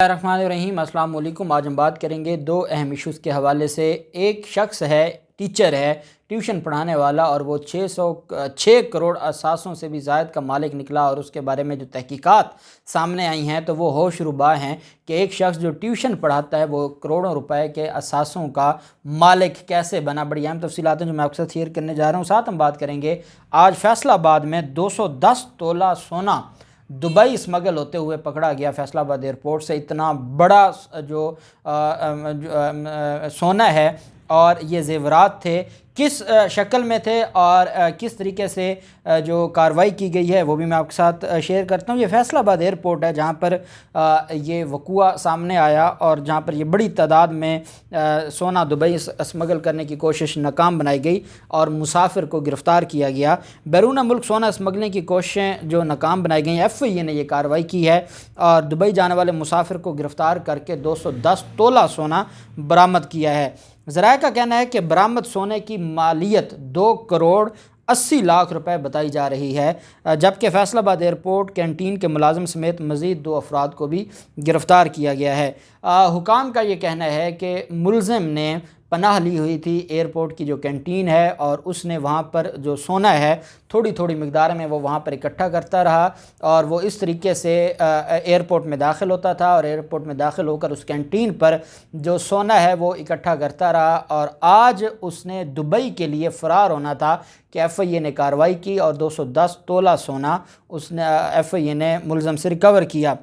الرحمن الرحیم، السلام علیکم۔ آج ہم بات کریں گے دو اہم ایشوز کے حوالے سے۔ ایک شخص ہے، ٹیچر ہے، ٹیوشن پڑھانے والا، اور وہ 6 کروڑ اثاثوں سے بھی زائد کا مالک نکلا، اور اس کے بارے میں جو تحقیقات سامنے آئی ہیں تو وہ ہوش ربا ہیں کہ ایک شخص جو ٹیوشن پڑھاتا ہے وہ کروڑوں روپے کے اثاثوں کا مالک کیسے بنا۔ بڑی اہم تفصیلات ہیں جو میں آپ کے ساتھ شیئر کرنے جا رہا ہوں۔ ساتھ ہم بات کریں گے آج فیصل آباد میں 210 تولہ سونا دبئی اسمگل ہوتے ہوئے پکڑا گیا۔ فیصل آباد ایئرپورٹ سے اتنا بڑا جو سونا ہے اور یہ زیورات تھے، کس شکل میں تھے اور کس طریقے سے جو کارروائی کی گئی ہے وہ بھی میں آپ کے ساتھ شیئر کرتا ہوں۔ یہ فیصل آباد ایئرپورٹ ہے جہاں پر یہ وقوع سامنے آیا اور جہاں پر یہ بڑی تعداد میں سونا دبئی اسمگل کرنے کی کوشش ناکام بنائی گئی اور مسافر کو گرفتار کیا گیا۔ بیرون ملک سونا اسمگلنگ کی کوششیں جو ناکام بنائی گئی، ایف آئی اے نے یہ کارروائی کی ہے اور دبئی جانے والے مسافر کو گرفتار کر کے 210 تولہ سونا برآمد کیا ہے۔ ذرائع کا کہنا ہے کہ برآمد سونے کی مالیت 2 کروڑ 80 لاکھ روپے بتائی جا رہی ہے، جبکہ فیصل آباد ایئرپورٹ کینٹین کے ملازم سمیت مزید 2 افراد کو بھی گرفتار کیا گیا ہے۔ حکام کا یہ کہنا ہے کہ ملزم نے پناہ لی ہوئی تھی ایئرپورٹ کی جو کینٹین ہے، اور اس نے وہاں پر جو سونا ہے تھوڑی تھوڑی مقدار میں وہ وہاں پر اکٹھا کرتا رہا، اور وہ اس طریقے سے ایئرپورٹ میں داخل ہوتا تھا اور ایئرپورٹ میں داخل ہو کر اس کینٹین پر جو سونا ہے وہ اکٹھا کرتا رہا، اور آج اس نے دبئی کے لیے فرار ہونا تھا کہ ایف آئی اے نے کارروائی کی اور 210 تولہ سونا اس نے ایف آئی اے نے ملزم سے ریکور کیا۔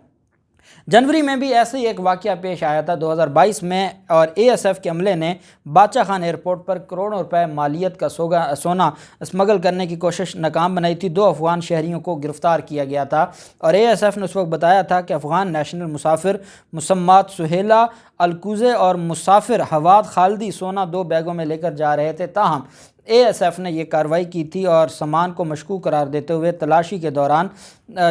جنوری میں بھی ایسے ہی ایک واقعہ پیش آیا تھا 2022 میں، اور اے ایس ایف کے عملے نے بادشاہ خان ایئرپورٹ پر کروڑوں روپے مالیت کا سونا اسمگل کرنے کی کوشش ناکام بنائی تھی۔ 2 افغان شہریوں کو گرفتار کیا گیا تھا، اور اے ایس ایف نے اس وقت بتایا تھا کہ افغان نیشنل مسافر مسمات سہیلہ الکوزے اور مسافر حواد خالدی سونا 2 بیگوں میں لے کر جا رہے تھے، تاہم اے ایس ایف نے یہ کارروائی کی تھی اور سامان کو مشکوک قرار دیتے ہوئے تلاشی کے دوران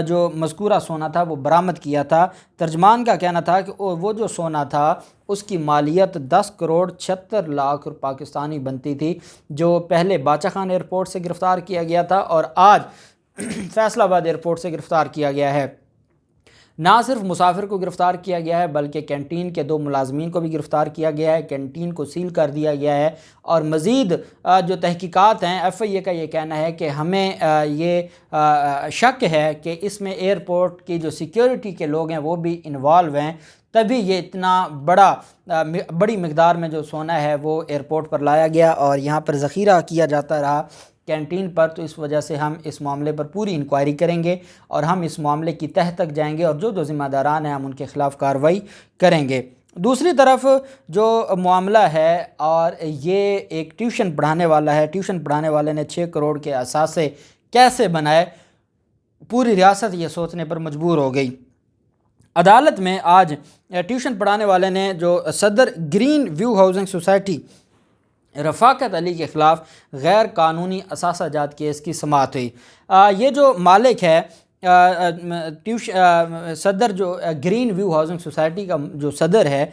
جو مذکورہ سونا تھا وہ برآمد کیا تھا۔ ترجمان کا کہنا تھا کہ وہ جو سونا تھا اس کی مالیت 10 کروڑ 76 لاکھ پاکستانی بنتی تھی، جو پہلے بادشاہ خان ایئرپورٹ سے گرفتار کیا گیا تھا اور آج فیصل آباد ایئرپورٹ سے گرفتار کیا گیا ہے۔ نہ صرف مسافر کو گرفتار کیا گیا ہے بلکہ کینٹین کے 2 ملازمین کو بھی گرفتار کیا گیا ہے، کینٹین کو سیل کر دیا گیا ہے، اور مزید جو تحقیقات ہیں ایف آئی اے کا یہ کہنا ہے کہ ہمیں یہ شک ہے کہ اس میں ایئرپورٹ کی جو سیکیورٹی کے لوگ ہیں وہ بھی انوالو ہیں، تبھی یہ اتنا بڑی مقدار میں جو سونا ہے وہ ایئرپورٹ پر لایا گیا اور یہاں پر ذخیرہ کیا جاتا رہا کینٹین پر۔ تو اس وجہ سے ہم اس معاملے پر پوری انکوائری کریں گے اور ہم اس معاملے کی تہہ تک جائیں گے، اور جو ذمہ داران ہیں ہم ان کے خلاف کارروائی کریں گے۔ دوسری طرف جو معاملہ ہے، اور یہ ایک ٹیوشن پڑھانے والا ہے، ٹیوشن پڑھانے والے نے 6 کروڑ کے اثاثے کیسے بنائے، پوری ریاست یہ سوچنے پر مجبور ہو گئی۔ عدالت میں آج ٹیوشن پڑھانے والے نے جو صدر گرین ویو ہاؤسنگ سوسائٹی رفاقت علی کے خلاف غیر قانونی اثاثہ جات کیس کی سماعت ہوئی۔ یہ جو مالک ہے صدر جو گرین ویو ہاؤسنگ سوسائٹی کا جو صدر ہے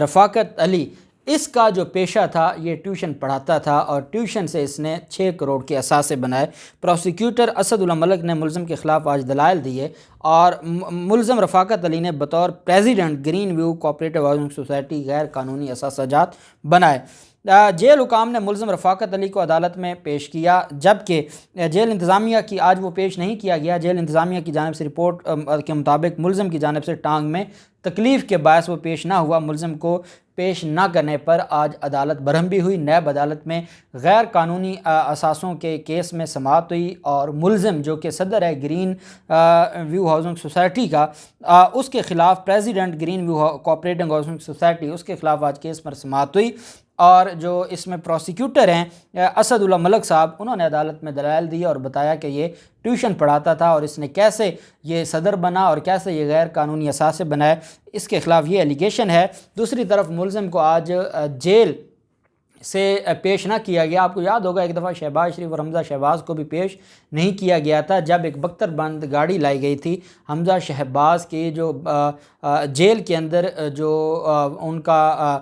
رفاقت علی، اس کا جو پیشہ تھا یہ ٹیوشن پڑھاتا تھا، اور ٹیوشن سے اس نے 6 کروڑ کے اثاثے بنائے۔ پروسیکیوٹر اسد اللہ ملک نے ملزم کے خلاف آج دلائل دیے، اور ملزم رفاقت علی نے بطور president green View cooperative housing society غیر قانونی اثاثہ جات بنائے۔ جیل حکام نے ملزم رفاقت علی کو عدالت میں پیش کیا، جبکہ جیل انتظامیہ کی آج وہ پیش نہیں کیا گیا۔ جیل انتظامیہ کی جانب سے رپورٹ کے مطابق ملزم کی جانب سے ٹانگ میں تکلیف کے باعث وہ پیش نہ ہوا۔ ملزم کو پیش نہ کرنے پر آج عدالت برہم بھی ہوئی۔ نیب عدالت میں غیر قانونی اثاثوں کے کیس میں سماعت ہوئی، اور ملزم جو کہ صدر ہے گرین ویو ہاؤسنگ سوسائٹی کا، اس کے خلاف president green view cooperating housing society, اس کے خلاف آج کیس پر سماعت ہوئی، اور جو اس میں پروسیکیوٹر ہیں اسد اللہ ملک صاحب، انہوں نے عدالت میں دلائل دی اور بتایا کہ یہ ٹیوشن پڑھاتا تھا اور اس نے کیسے یہ صدر بنا اور کیسے یہ غیر قانونی اثاثے بنائے، اس کے خلاف یہ ایلیگیشن ہے۔ دوسری طرف ملزم کو آج جیل سے پیش نہ کیا گیا۔ آپ کو یاد ہوگا ایک دفعہ شہباز شریف اور حمزہ شہباز کو بھی پیش نہیں کیا گیا تھا جب ایک بختر بند گاڑی لائی گئی تھی۔ حمزہ شہباز کی جو جیل کے اندر جو ان کا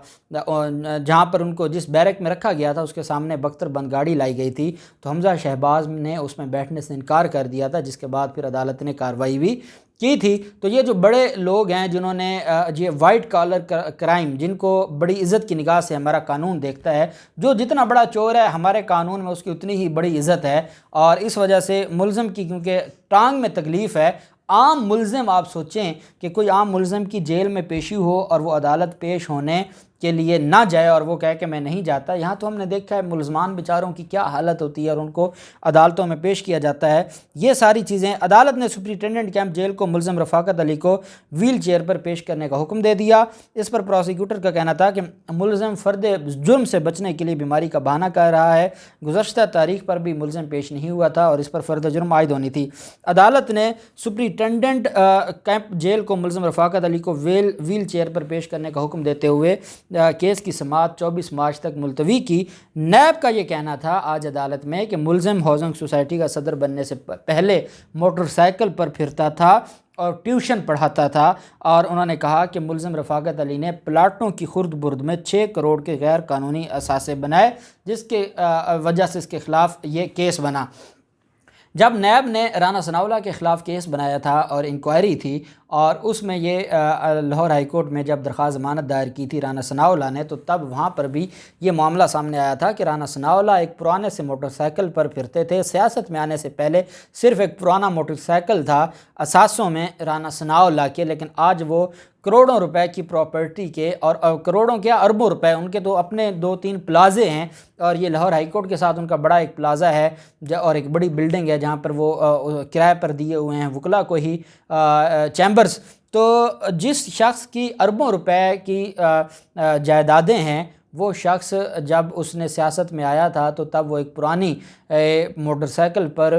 جہاں پر ان کو جس بیرک میں رکھا گیا تھا اس کے سامنے بختر بند گاڑی لائی گئی تھی، تو حمزہ شہباز نے اس میں بیٹھنے سے انکار کر دیا تھا، جس کے بعد پھر عدالت نے کارروائی بھی کی تھی۔ تو یہ جو بڑے لوگ ہیں جنہوں نے یہ وائٹ کالر کرائم، جن کو بڑی عزت کی نگاہ سے ہمارا قانون دیکھتا ہے، جو جتنا بڑا چور ہے ہمارے قانون میں اس کی اتنی ہی بڑی عزت ہے، اور اس وجہ سے ملزم کی کیونکہ ٹانگ میں تکلیف ہے، عام ملزم آپ سوچیں کہ کوئی عام ملزم کی جیل میں پیشی ہو اور وہ عدالت پیش ہونے کے لیے نہ جائے اور وہ کہے کہ میں نہیں جاتا۔ یہاں تو ہم نے دیکھا ہے ملزمان بیچاروں کی کیا حالت ہوتی ہے اور ان کو عدالتوں میں پیش کیا جاتا ہے۔ یہ ساری چیزیں عدالت نے سپرنٹینڈنٹ کیمپ جیل کو ملزم رفاقت علی کو ویل چیئر پر پیش کرنے کا حکم دے دیا۔ اس پر پروسیکیوٹر کا کہنا تھا کہ ملزم فرد جرم سے بچنے کے لیے بیماری کا بہانہ کر رہا ہے، گزشتہ تاریخ پر بھی ملزم پیش نہیں ہوا تھا اور اس پر فرد جرم عائد ہونی تھی۔ عدالت نے سپرنٹینڈنٹ کیمپ جیل کو ملزم رفاقت علی کو ویل چیئر پر پیش کرنے کا حکم دیتے ہوئے کیس کی سماعت 24 مارچ تک ملتوی کی۔ نیب کا یہ کہنا تھا آج عدالت میں کہ ملزم ہاؤسنگ سوسائٹی کا صدر بننے سے پہلے موٹر سائیکل پر پھرتا تھا اور ٹیوشن پڑھاتا تھا، اور انہوں نے کہا کہ ملزم رفاقت علی نے پلاٹوں کی خرد برد میں 6 کروڑ کے غیر قانونی اثاثے بنائے، جس کے وجہ سے اس کے خلاف یہ کیس بنا۔ جب نیب نے رانا ثناء اللہ کے خلاف کیس بنایا تھا اور انکوائری تھی، اور اس میں یہ لاہور ہائی کورٹ میں جب درخواست ضمانت دائر کی تھی رانا ثناء اللہ نے، تو تب وہاں پر بھی یہ معاملہ سامنے آیا تھا کہ رانا ثناء اللہ ایک پرانے سے موٹر سائیکل پر پھرتے تھے۔ سیاست میں آنے سے پہلے صرف ایک پرانا موٹر سائیکل تھا اثاثوں میں رانا ثناء اللہ کے، لیکن آج وہ کروڑوں روپے کی پراپرٹی کے، اور کروڑوں کیا اربوں روپے، ان کے تو اپنے 2-3 پلازے ہیں، اور یہ لاہور ہائی کورٹ کے ساتھ ان کا بڑا ایک پلازا ہے اور ایک بڑی بلڈنگ ہے جہاں پر وہ کرائے پر دیے ہوئے ہیں وکلا کو ہی چیمبرز۔ تو جس شخص کی اربوں روپے کی جائیدادیں ہیں، وہ شخص جب اس نے سیاست میں آیا تھا تو تب وہ ایک پرانی موٹر سائیکل پر،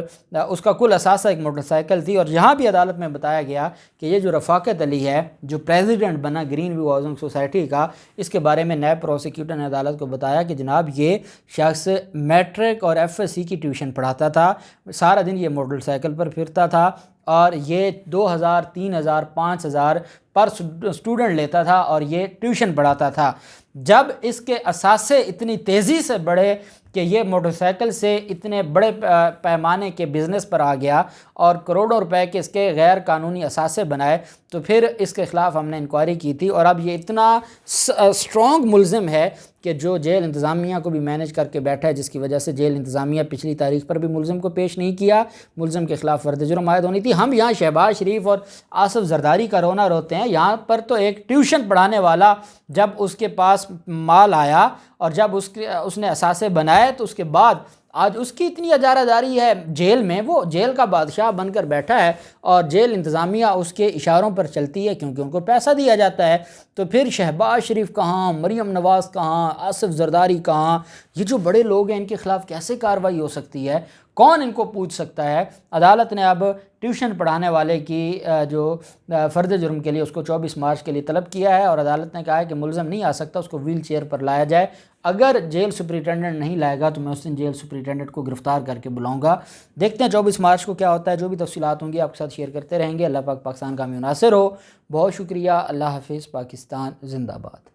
اس کا کل اثاثہ ایک موٹر سائیکل تھی، اور یہاں بھی عدالت میں بتایا گیا کہ یہ جو رفاقت علی ہے جو پریزیڈنٹ بنا گرین ویو ہاؤسنگ سوسائٹی کا، اس کے بارے میں نیب پروسیکیوٹر نے عدالت کو بتایا کہ جناب یہ شخص میٹرک اور ایف ایس سی کی ٹیوشن پڑھاتا تھا، سارا دن یہ موٹر سائیکل پر پھرتا تھا، اور یہ 2000 3000 5000 پر اسٹوڈنٹ لیتا تھا اور یہ ٹیوشن پڑھاتا تھا۔ جب اس کے اثاثے اتنی تیزی سے بڑھے کہ یہ موٹر سائیکل سے اتنے بڑے پیمانے کے بزنس پر آ گیا اور کروڑوں روپے کے اس کے غیر قانونی اثاثے بنائے، تو پھر اس کے خلاف ہم نے انکوائری کی تھی، اور اب یہ اتنا اسٹرانگ ملزم ہے کہ جو جیل انتظامیہ کو بھی مینیج کر کے بیٹھا ہے، جس کی وجہ سے جیل انتظامیہ پچھلی تاریخ پر بھی ملزم کو پیش نہیں کیا، ملزم کے خلاف فرد جرم عائد ہونی تھی۔ ہم یہاں شہباز شریف اور آصف زرداری کا رونا روتے ہیں، یہاں پر تو ایک ٹیوشن پڑھانے والا جب اس کے پاس مال آیا اور جب اس نے اثاثے بنائے، تو اس کے بعد آج اس کی اتنی اجارہ داری ہے جیل میں، وہ جیل کا بادشاہ بن کر بیٹھا ہے اور جیل انتظامیہ اس کے اشاروں پر چلتی ہے کیونکہ ان کو پیسہ دیا جاتا ہے۔ تو پھر شہباز شریف کہاں، مریم نواز کہاں، آصف زرداری کہاں، یہ جو بڑے لوگ ہیں ان کے خلاف کیسے کارروائی ہو سکتی ہے؟ کون ان کو پوچھ سکتا ہے؟ عدالت نے اب ٹیوشن پڑھانے والے کی جو فرد جرم کے لیے اس کو 24 مارچ کے لیے طلب کیا ہے، اور عدالت نے کہا ہے کہ ملزم نہیں آ سکتا، اس کو ویل چیئر پر لایا جائے۔ اگر جیل سپرنٹینڈنٹ نہیں لائے گا تو میں اس دن جیل سپرنٹینڈنٹ کو گرفتار کر کے بلاؤں گا۔ دیکھتے ہیں 24 مارچ کو کیا ہوتا ہے، جو بھی تفصیلات ہوں گی آپ کے ساتھ شیئر کرتے رہیں گے۔ اللہ پاک پاکستان کا حامی و ناصر ہو۔ بہت شکریہ، اللہ حافظ، پاکستان زندہ باد۔